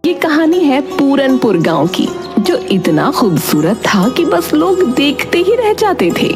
ये कहानी है पूरनपुर गांव की, जो इतना खूबसूरत था कि बस लोग देखते ही रह जाते थे।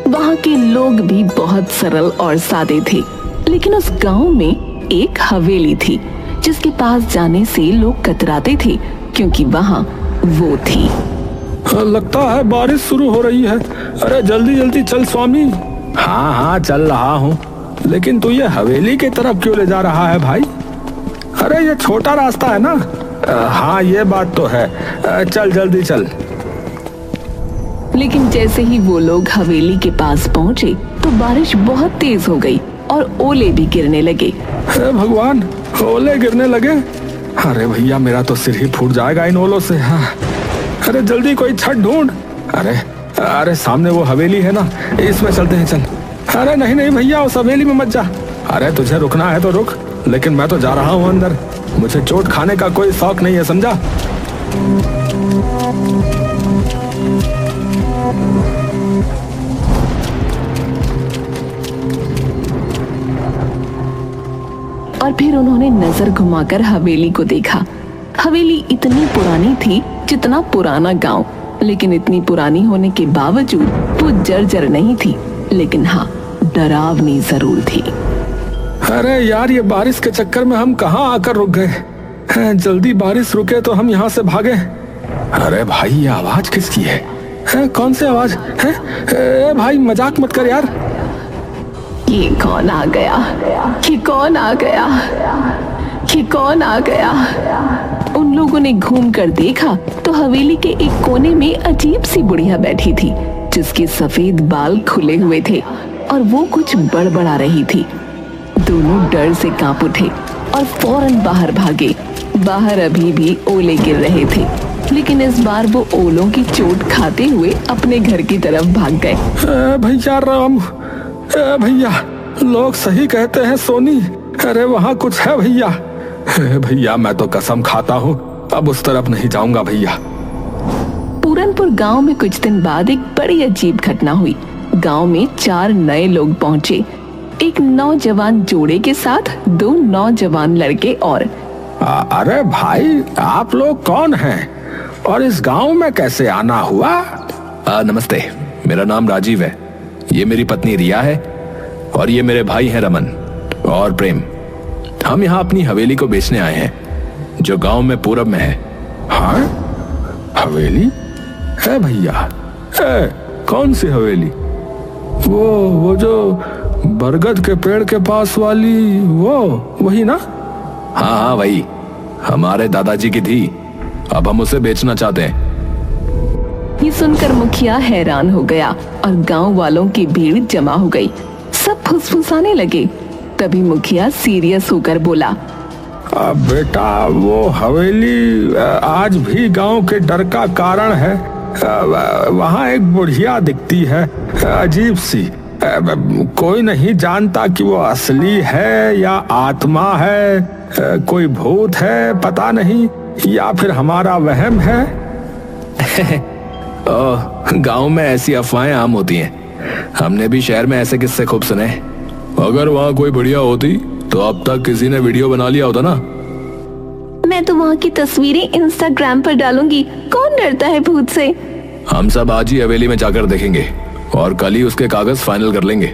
वहाँ के लोग भी बहुत सरल और सादे थे, लेकिन उस गांव में एक हवेली थी जिसके पास जाने से लोग कतराते थे, क्योंकि वहाँ वो थी। लगता है बारिश शुरू हो रही है। अरे जल्दी जल्दी चल स्वामी। हाँ हाँ चल रहा हूँ, लेकिन तू ये हवेली की तरफ क्यों ले जा रहा है भाई? अरे ये छोटा रास्ता है ना। हाँ ये बात तो है। चल जल्दी चल। लेकिन जैसे ही वो लोग हवेली के पास पहुँचे तो बारिश बहुत तेज हो गई और ओले भी गिरने लगे। हे भगवान, ओले गिरने लगे। अरे भैया मेरा तो सिर ही फूट जाएगा इन ओलों से। हाँ। अरे जल्दी कोई छत ढूंढ। अरे सामने वो हवेली है ना, इसमें चलते हैं चल। अरे नहीं नहीं भैया, उस हवेली में मत जा। अरे तुझे रुकना है तो रुक, लेकिन मैं तो जा रहा हूँ अंदर। मुझे चोट खाने का कोई शौक नहीं है, समझा? और फिर उन्होंने नजर घुमाकर हवेली को देखा। हवेली इतनी पुरानी थी जितना पुराना गांव, लेकिन इतनी पुरानी होने के बावजूद वो जर्जर नहीं थी, लेकिन हाँ डरावनी जरूर थी। अरे यार, ये बारिश के चक्कर में हम कहाँ आकर रुक गए। जल्दी बारिश रुके तो हम यहाँ से भागे। अरे भाई ये आवाज किसकी है? कौन सी आवाज है? भाई मजाक मत कर यार। ये कौन आ गया? ये कौन आ गया? ये कौन आ गया? उन लोगों ने घूम कर देखा तो हवेली के एक कोने में अजीब सी बुढ़िया बैठी थी, जिसके सफेद बाल खुले हुए थे और वो कुछ बड़बड़ा रही थी। दोनों डर से कांप उठे और फौरन बाहर भागे। बाहर अभी भी ओले गिर रहे थे, लेकिन इस बार वो ओलों की चोट खाते हुए अपने घर की तरफ भाग गए। भैया राम, भैया लोग सही कहते हैं सोनी। अरे वहाँ कुछ है भैया। भैया मैं तो कसम खाता हूँ अब उस तरफ नहीं जाऊंगा भैया। पूरनपुर गांव में कुछ दिन बाद एक बड़ी अजीब घटना हुई। गांव में 4 नए लोग पहुंचे, एक नौजवान जोड़े के साथ 2 नौजवान लड़के और। अरे भाई आप लोग कौन हैं और इस गांव में कैसे आना हुआ? नमस्ते, मेरा नाम राजीव है, ये मेरी पत्नी रिया है और ये मेरे भाई हैं रमन और प्रेम। हम यहाँ अपनी हवेली को बेचने आए हैं, जो गांव में पूरब में है। हाँ हवेली है भैया? कौन सी हवेली? वो जो बरगद के पेड़ के पास वाली, वही ना? हाँ वही, हमारे दादाजी की थी, अब हम उसे बेचना चाहते हैं। ये सुनकर मुखिया हैरान हो गया और गांव वालों की भीड़ जमा हो गई। सब फुसफुसाने लगे। तभी मुखिया सीरियस होकर बोला, बेटा वो हवेली आज भी गांव के डर का कारण है। वहाँ एक बुढ़िया दिखती है, अजीब सी। कोई नहीं जानता कि वो असली है या आत्मा है, कोई भूत है पता नहीं, या फिर हमारा वहम है। गांव में ऐसी अफवाहें आम होती हैं, हमने भी शहर में ऐसे किस्से खूब सुने। अगर वहाँ कोई बढ़िया होती तो अब तक किसी ने वीडियो बना लिया होता ना। मैं तो वहाँ की तस्वीरें इंस्टाग्राम पर डालूंगी, कौन डरता है भूत से। हम सब आज ही हवेली में जाकर देखेंगे और कल ही उसके कागज फाइनल कर लेंगे।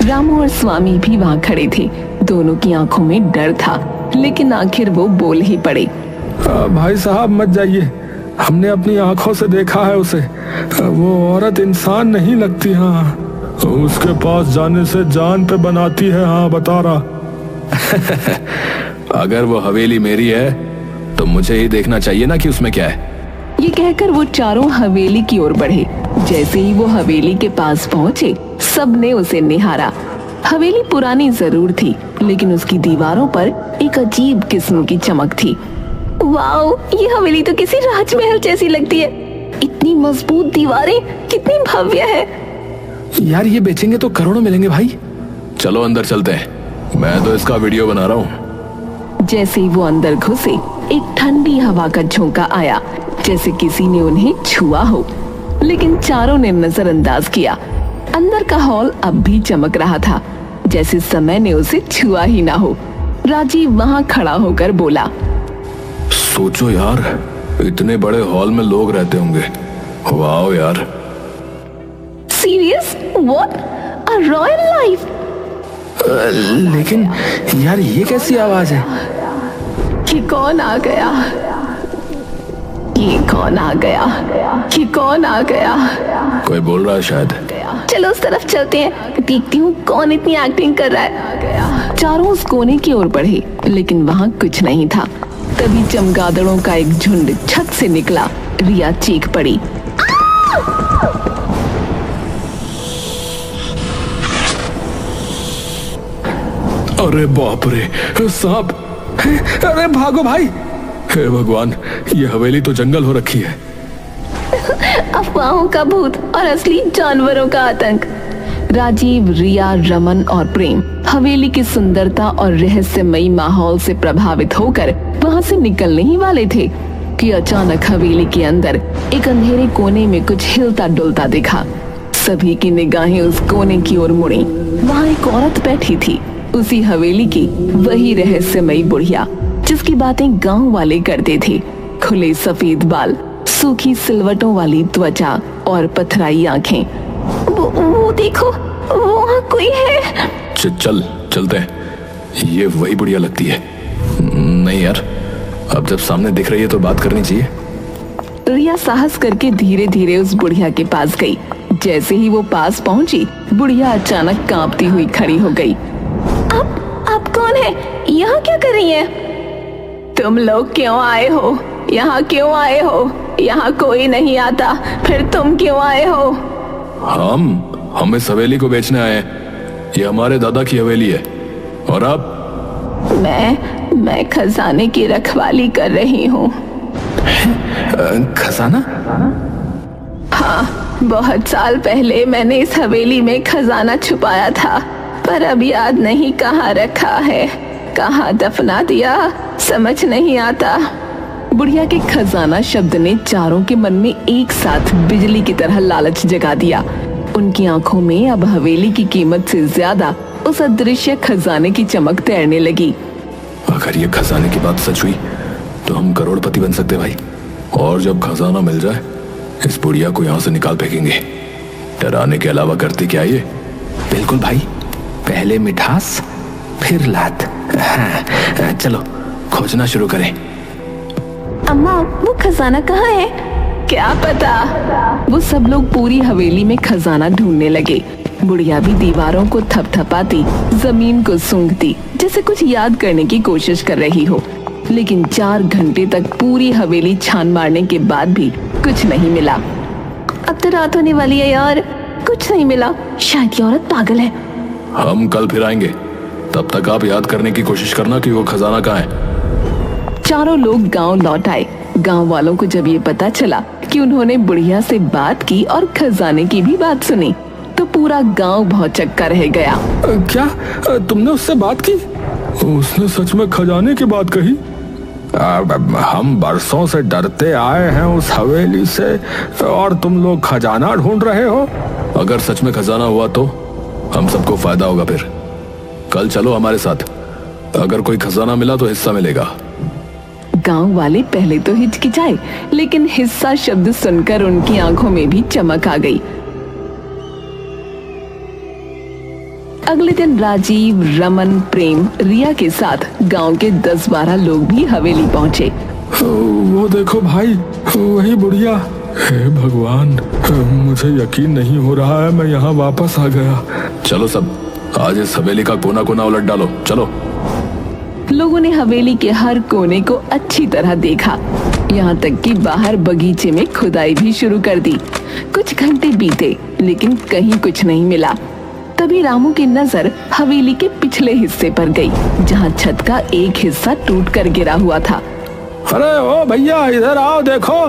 रामू और स्वामी भी वहाँ खड़े थे। दोनों की आंखों में डर था, लेकिन आखिर वो बोल ही पड़े। भाई साहब मत जाइए, हमने अपनी आंखों से देखा है उसे। वो औरत इंसान नहीं लगती। हाँ उसके पास जाने से जान पे बनाती है। हाँ बता रहा। अगर वो हवेली मेरी है तो मुझे ही देखना चाहिए ना कि उसमें क्या है। ये कहकर वो चारों हवेली की ओर बढ़े। जैसे ही वो हवेली के पास पहुँचे, सबने उसे निहारा। हवेली पुरानी जरूर थी, लेकिन उसकी दीवारों पर एक अजीब किस्म की चमक थी। वाओ, ये हवेली तो किसी राजमहल जैसी लगती है। इतनी मजबूत दीवारें, कितनी भव्य है। यार ये बेचेंगे तो करोड़ों मिलेंगे भाई। चलो अंदर चलते हैं, मैं तो इसका वीडियो बना रहा हूँ। जैसे ही वो अंदर घुसे, एक ठंडी हवा का झोंका आया, जैसे किसी ने उन्हें छुआ हो, लेकिन चारों ने नजरअंदाज किया। अंदर का हॉल अब भी चमक रहा था, जैसे समय ने उसे छुआ ही ना हो। राजीव वहाँ खड़ा होकर बोला, सोचो यार, इतने बड़े हॉल में लोग रहते होंगे। वाह यार। Serious? What? A royal life? लेकिन यार ये कैसी आवाज है? कि कौन आ गया? ये कौन आ गया? कि कौन आ गया? कोई बोल रहा है शायद। चलो उस तरफ चलते हैं, देखती हूँ कौन इतनी एक्टिंग कर रहा है। चारों उस कोने की ओर बढ़े, लेकिन वहाँ कुछ नहीं था। तभी चमगादड़ों का एक झुंड छत से निकला। रिया चीख पड़ी। अरे बाप रे, सांप! अरे भागो भाई! हे भगवान, ये हवेली तो जंगल हो रखी है। अफवाहों का भूत और असली जानवरों का आतंक। राजीव, रिया, रमन और प्रेम हवेली की सुंदरता और रहस्यमयी माहौल से प्रभावित होकर वहां से निकलने ही वाले थे कि अचानक हवेली के अंदर एक अंधेरे कोने में कुछ हिलता डुलता दिखा। सभी की निगाहें उस कोने की ओर मुड़ी। वहां एक औरत बैठी थी, उसी हवेली की वही रहस्यमयी बुढ़िया जिसकी बातें गांव वाले करते थे। खुले सफेद बाल, सूखी सिलवटों वाली त्वचा और पथराई आंखें। वो देखो, वहाँ कोई है। चलते हैं। ये वही बुढ़िया लगती है। नहीं यार, अब जब सामने दिख रही है तो बात करनी चाहिए। रिया साहस करके धीरे धीरे उस बुढ़िया के पास गई। जैसे ही वो पास पहुंची, बुढ़िया अचानक कांपती हुई खड़ी हो गई। आप कौन है? यहाँ क्या कर रही है? तुम लोग क्यों आए हो? यहाँ क्यों आए हो? यहाँ कोई नहीं आता, फिर तुम क्यों आए हो? हम इस हवेली को बेचने आए हैं। ये हमारे दादा की हवेली है। और आप? मैं खजाने की रखवाली कर रही हूँ। खजाना? हाँ, बहुत साल पहले मैंने इस हवेली में खजाना छुपाया था, पर अब याद नहीं कहाँ रखा है, कहाँ दफना दिया, समझ नहीं आता। बुढ़िया के खजाना शब्द ने चारों के मन में एक साथ बिजली की तरह लालच जगा दिया। उनकी आंखों में अब हवेली की कीमत से ज्यादा उस अदृश्य खजाने की चमक तैरने लगी। अगर ये खजाने की बात सच हुई तो हम करोड़पति बन सकते भाई। और जब खजाना मिल जाए, इस बुढ़िया को यहाँ से निकाल फेंकेंगे। डराने के अलावा करते क्या ये? बिल्कुल भाई, पहले मिठास फिर लात। हाँ, चलो खोजना शुरू करें। अम्मा, वो खजाना कहाँ है? क्या पता। वो सब लोग पूरी हवेली में खजाना ढूंढने लगे। बुढ़िया भी दीवारों को थपथपाती, जमीन को सूंघती, जैसे कुछ याद करने की कोशिश कर रही हो। लेकिन 4 घंटे तक पूरी हवेली छान मारने के बाद भी कुछ नहीं मिला। अब तो रात होने वाली है यार, कुछ नहीं मिला। शायद ये औरत पागल है। हम कल फिर आएंगे, तब तक आप याद करने की कोशिश करना कि वो खजाना कहाँ है। चारों लोग गांव लौट आए। गांव वालों को जब ये पता चला कि उन्होंने बुढ़िया से बात की और खजाने की भी बात सुनी, तो पूरा गांव भौचक्का रह गया। क्या तुमने उससे बात की? उसने सच में खजाने की बात कही? हम बरसों से डरते आए हैं उस हवेली से, और तुम लोग खजाना ढूंढ रहे हो? अगर सच में खजाना हुआ तो हम सबको फायदा होगा। फिर कल चलो हमारे साथ, अगर कोई खजाना मिला तो हिस्सा मिलेगा। गांव वाले पहले तो हिचकिचाए, लेकिन हिस्सा शब्द सुनकर उनकी आंखों में भी चमक आ गई। अगले दिन राजीव, रमन, प्रेम, रिया के साथ गांव के 10-12 लोग भी हवेली पहुंचे। वो देखो भाई, वही बुढ़िया। हे भगवान, मुझे यकीन नहीं हो रहा है मैं यहाँ वापस आ गया। चलो सब, आज इस हवेली का कोना कोना उलट डालो। चलो। लोगों ने हवेली के हर कोने को अच्छी तरह देखा, यहाँ तक कि बाहर बगीचे में खुदाई भी शुरू कर दी। कुछ घंटे बीते, लेकिन कहीं कुछ नहीं मिला। तभी रामू की नजर हवेली के पिछले हिस्से पर गई, जहाँ छत का एक हिस्सा टूट कर गिरा हुआ था। अरे ओ भैया, इधर आओ, देखो।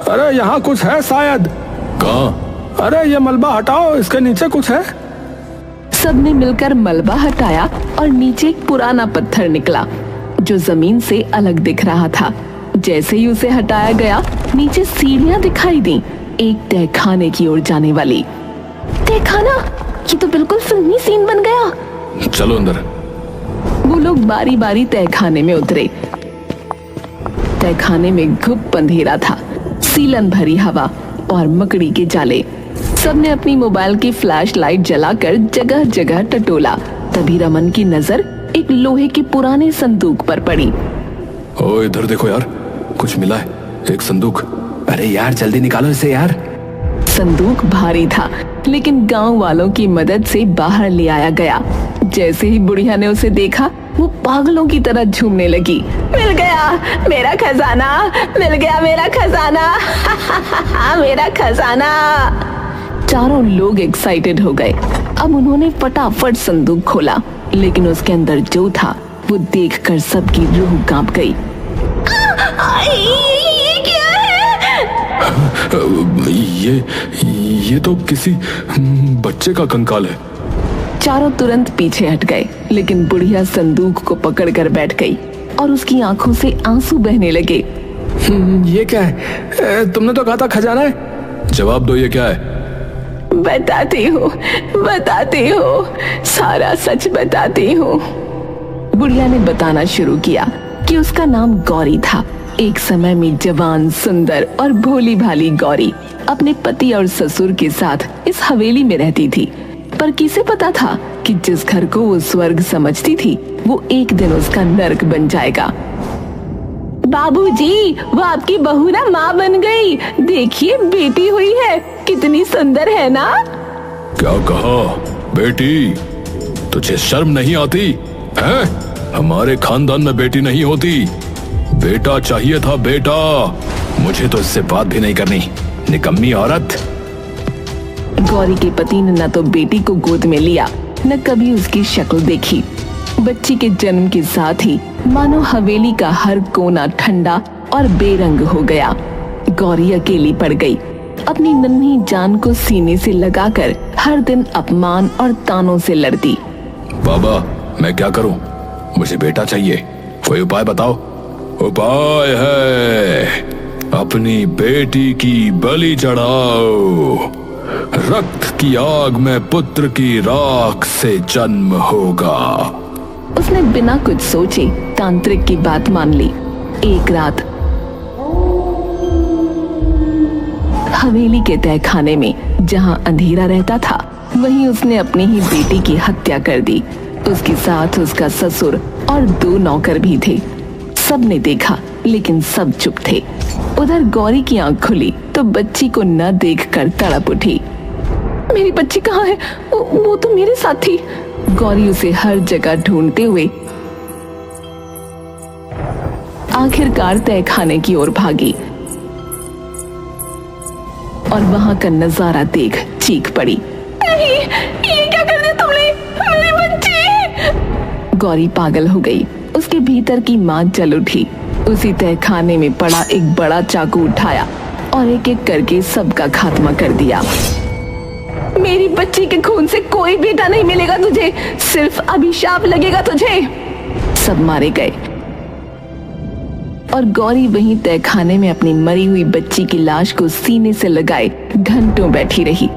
अरे यहाँ कुछ है शायद। कहाँ? अरे ये मलबा हटाओ, इसके नीचे कुछ है। सबने मिलकर मलबा हटाया और नीचे एक पुराना पत्थर निकला, जो जमीन से अलग दिख रहा था। जैसे ही उसे हटाया गया, नीचे सीढ़ियां दिखाई दी, एक तहखाने की ओर जाने वाली। तहखाना? ये तो बिल्कुल फिल्मी सीन बन गया। चलो अंदर। वो लोग बारी बारी तहखाने में उतरे। तहखाने में घुप अंधेरा था, सीलन भरी हवा और मकड़ी के जाले। सबने अपनी मोबाइल की फ्लैश लाइट जलाकर जगह जगह टटोला। तभी रमन की नजर एक लोहे के पुराने संदूक पर पड़ी। ओ इधर देखो यार, कुछ मिला है, एक संदूक। अरे यार जल्दी निकालो इसे यार। संदूक भारी था, लेकिन गांव वालों की मदद से बाहर ले आया गया। जैसे ही बुढ़िया ने उसे देखा, वो पागलों की तरह झूमने लगी। मिल गया मेरा खजाना, मिल गया मेरा खजाना मेरा खजाना। चारों लोग एक्साइटेड हो गए। अब उन्होंने फटाफट संदूक खोला, लेकिन उसके अंदर जो था वो देखकर सबकी रूह कांप गई। ये क्या है? ये तो किसी बच्चे का कंकाल है। चारों तुरंत पीछे हट गए, लेकिन बुढ़िया संदूक को पकड़कर बैठ गई और उसकी आंखों से आंसू बहने लगे। ये क्या है? तुमने तो कहा था खजाना है। जवाब दो, ये क्या है? बताती हूँ, सारा सच बताती हूँ। बुढ़िया ने बताना शुरू किया कि उसका नाम गौरी था। एक समय में जवान, सुंदर और भोली भाली गौरी अपने पति और ससुर के साथ इस हवेली में रहती थी। पर किसे पता था कि जिस घर को वो स्वर्ग समझती थी, वो एक दिन उसका नर्क बन जाएगा। बाबूजी, वो आपकी बहू ना माँ बन गई। देखिए बेटी हुई है, कितनी सुंदर है ना। क्या कहा बेटी? तुझे शर्म नहीं आती है? हमारे खानदान में बेटी नहीं होती, बेटा चाहिए था, बेटा। मुझे तो इससे बात भी नहीं करनी, निकम्मी औरत। गौरी के पति ने न तो बेटी को गोद में लिया, न कभी उसकी शक्ल देखी। बच्ची के जन्म के साथ ही मानो हवेली का हर कोना ठंडा और बेरंग हो गया। गौरी अकेली पड़ गई, अपनी नन्ही जान को सीने से लगाकर हर दिन अपमान और तानों से लड़ती। बाबा, मैं क्या करूं? मुझे बेटा चाहिए, कोई उपाय बताओ। उपाय है, अपनी बेटी की बलि चढ़ाओ। रक्त की आग में पुत्र की राख से जन्म होगा। उसने बिना कुछ सोचे तांत्रिक की बात मान ली। एक रात हवेली के तहखाने में जहां अंधेरा रहता था, वहीं उसने अपनी ही बेटी की हत्या कर दी। उसके साथ उसका ससुर और 2 नौकर भी थे। सबने देखा, लेकिन सब चुप थे। उधर गौरी की आंख खुली तो बच्ची को न देखकर तड़प उठी। मेरी बच्ची कहाँ है? वो तो मेरे साथ थी। गौरी उसे हर जगह ढूंढते हुए आखिरकार तहखाने की ओर भागी और वहां का नजारा देख चीख पड़ी। नहीं, ये क्या कर दिया तुमने? मेरी बच्ची! गौरी पागल हो गई। उसके भीतर की मां जल उठी। उसी तहखाने में पड़ा एक बड़ा चाकू उठाया और एक एक करके सबका खात्मा कर दिया। मेरी बच्ची के खून से कोई बेटा नहीं मिलेगा तुझे, सिर्फ अभिशाप लगेगा तुझे। सब मारे गए और गौरी वहीं तहखाने में अपनी मरी हुई बच्ची की लाश को सीने से लगाए घंटों बैठी रही,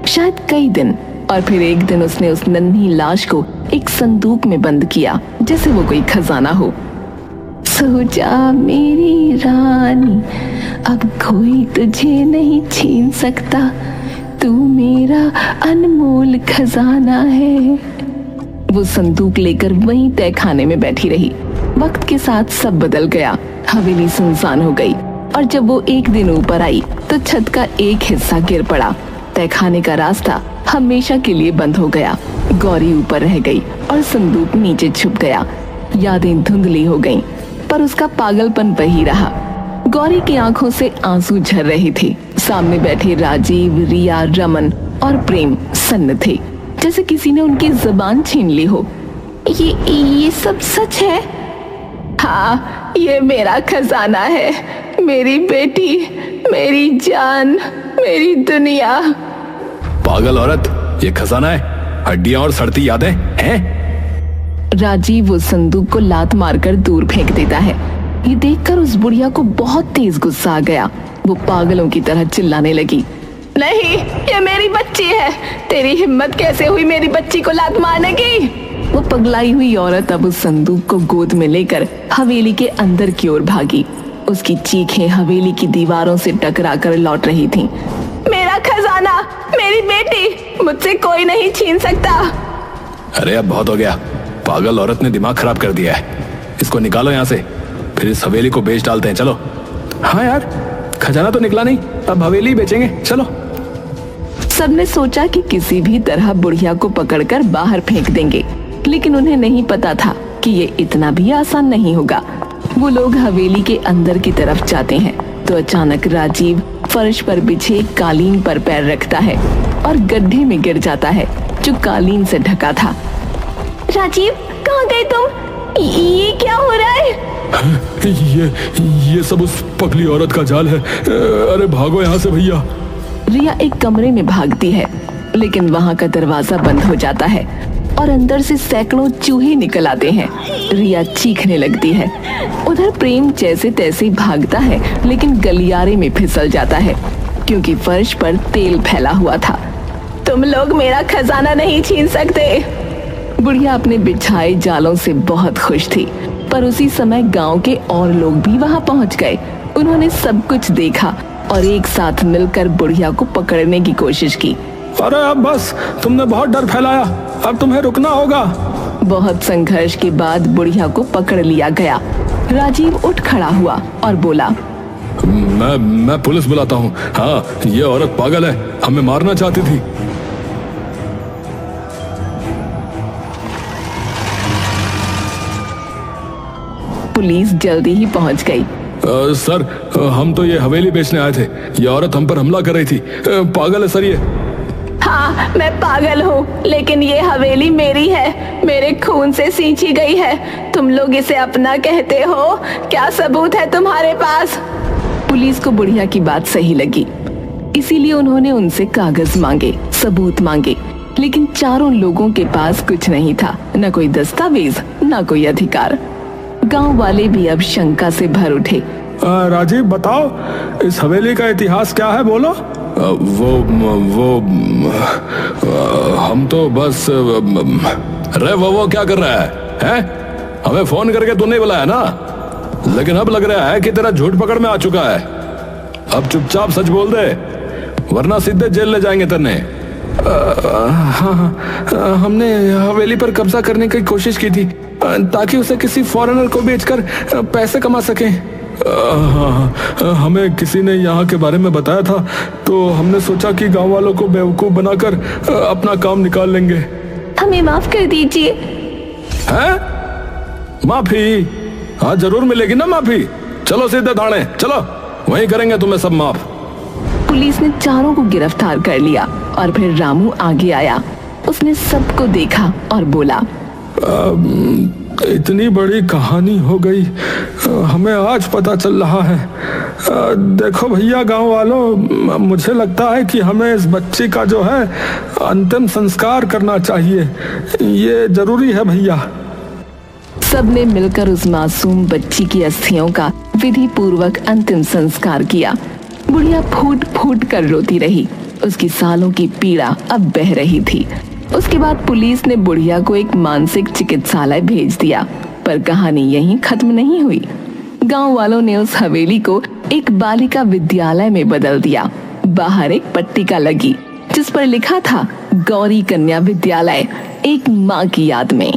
शायद कई दिन। और फिर एक दिन उसने उस नन्ही लाश को एक संदूक में बंद किया, जैसे वो कोई खजाना हो। सो जा मेरी रानी, अब कोई तुझे नहीं छीन सकता, तू मेरा अनमोल खजाना है। वो संदूक लेकर वहीं तहखाने में बैठी रही। वक्त के साथ सब बदल गया। हवेली सुनसान हो गई और जब वो एक दिन ऊपर आई तो छत का एक हिस्सा गिर पड़ा। तहखाने का रास्ता हमेशा के लिए बंद हो गया। गौरी ऊपर रह गई और संदूक नीचे छुप गया। यादें धुंधली हो गईं, पर उसका पागलपन वही रहा। गौरी की आंखों से आंसू झर रहे थे। सामने बैठे राजीव, रिया, रमन और प्रेम सन्न थे, जैसे किसी ने उनकी जुबान छीन ली हो। ये सब सच है? हाँ, ये मेरा खजाना है, मेरी बेटी, मेरी जान, मेरी दुनिया। पागल औरत, ये खजाना है? हड्डियां और सड़ती यादें हैं? राजीव वो संदूक को लात मारकर दूर फेंक देता है। ये देखकर उस बुढ़िया को बहुत तेज गुस्सा आ गया। वो पागलों की तरह चिल्लाने लगी, नहीं, ये मेरी बच्ची है। तेरी हिम्मत कैसे हुई मेरी बच्ची को लात मारने की? वो पगलाई हुई औरत अब उस संदूक को गोद में लेकर हवेली के अंदर की ओर भागी। उसकी चीखें हवेली की दीवारों से टकरा कर लौट रही थीं। मेरा खजाना, मेरी बेटी, मुझसे कोई नहीं छीन सकता। अरे अब बहुत हो गया, पागल औरत ने दिमाग खराब कर दिया है। इसको निकालो यहाँ से, फिर इस हवेली को बेच डालते हैं। चलो। हाँ यार, खजाना तो निकला नहीं, अब हवेली बेचेंगे, चलो। सबने सोचा कि किसी भी तरह बुढ़िया को पकड़कर बाहर फेंक देंगे, लेकिन उन्हें नहीं पता था कि ये इतना भी आसान नहीं होगा। वो लोग हवेली के अंदर की तरफ जाते हैं तो अचानक राजीव फर्श पर बिछे कालीन पर पैर रखता है और गड्ढे में गिर जाता है जो कालीन से ढका था। राजीव, कहाँ गए तुम? ये क्या हो रहा है? ये सब उस पगली औरत का जाल है। अरे भागो यहाँ से भैया। रिया एक कमरे में भागती है, लेकिन वहाँ का दरवाजा बंद हो जाता है और अंदर से सैकड़ों चूहे निकल आते हैं। रिया चीखने लगती है। उधर प्रेम जैसे तैसे भागता है, लेकिन गलियारे में फिसल जाता है क्योंकि फर्श पर तेल फैला हुआ था। तुम लोग मेरा खजाना नहीं छीन सकते। बुढ़िया अपने बिछाए जालों से बहुत खुश थी, पर उसी समय गांव के और लोग भी वहां पहुंच गए। उन्होंने सब कुछ देखा और एक साथ मिलकर बुढ़िया को पकड़ने की कोशिश की। अरे अब बस, तुमने बहुत डर फैलाया, अब तुम्हें रुकना होगा। बहुत संघर्ष के बाद बुढ़िया को पकड़ लिया गया। राजीव उठ खड़ा हुआ और बोला, मैं पुलिस बुलाता हूँ। हाँ, ये औरत पागल है, हमें मारना चाहती थी। पुलिस जल्दी ही पहुंच गई। सर, हम तो ये हवेली बेचने आए थे। ये औरत हम पर हमला कर रही थी। पागल है सर ये। हाँ, मैं पागल हूँ, लेकिन ये हवेली मेरी है, मेरे खून से सींची गई है। तुम लोग इसे अपना कहते हो? क्या सबूत है तुम्हारे पास? पुलिस को बुढ़िया की बात सही लगी, इसीलिए उन्होंने उनसे कागज मांगे, सबूत मांगे, लेकिन चारों लोगों के पास कुछ नहीं था, न कोई दस्तावेज, न कोई अधिकार। गांव वाले भी अब शंका से भर उठे। राजीव, बताओ, इस हवेली का इतिहास क्या है, बोलो। वो हम तो बस। अरे वो क्या कर रहा है? हमें फोन करके तूने बुलाया ना, लेकिन अब लग रहा है कि तेरा झूठ पकड़ में आ चुका है। अब चुपचाप सच बोल दे, वरना सीधे जेल ले जाएंगे तेरे। हाँ, हमने हवेली पर कब्जा करने की कोशिश की थी ताकि उसे किसी फॉरेनर को बेचकर पैसे कमा सकें। हमें किसी ने यहाँ के बारे में बताया था, तो हमने सोचा कि गांव वालों को बेवकूफ बनाकर अपना काम निकाल लेंगे। हमें माफ कर दीजिए। हैं? माफी? हाँ, जरूर मिलेगी ना माफी। चलो सीधे थाने, चलो, वहीं करेंगे तुम्हें सब माफ। पुलिस ने चारों को गिरफ्तार कर लिया और फिर रामू आगे आया। उसने सबको देखा और बोला, इतनी बड़ी कहानी हो गई, हमें आज पता चल रहा है। देखो भैया, गांव वालों, मुझे लगता है कि हमें इस बच्ची का जो है अंतिम संस्कार करना चाहिए। ये जरूरी है भैया। सबने मिलकर उस मासूम बच्ची की अस्थियों का विधि पूर्वक अंतिम संस्कार किया। बुढ़िया फूट फूट कर रोती रही। उसकी सालों की पीड़ा अब बह रही थी। उसके बाद पुलिस ने बुढ़िया को एक मानसिक चिकित्सालय भेज दिया, पर कहानी यहीं खत्म नहीं हुई। गांव वालों ने उस हवेली को एक बालिका विद्यालय में बदल दिया। बाहर एक पट्टिका लगी जिस पर लिखा था, गौरी कन्या विद्यालय, एक माँ की याद में।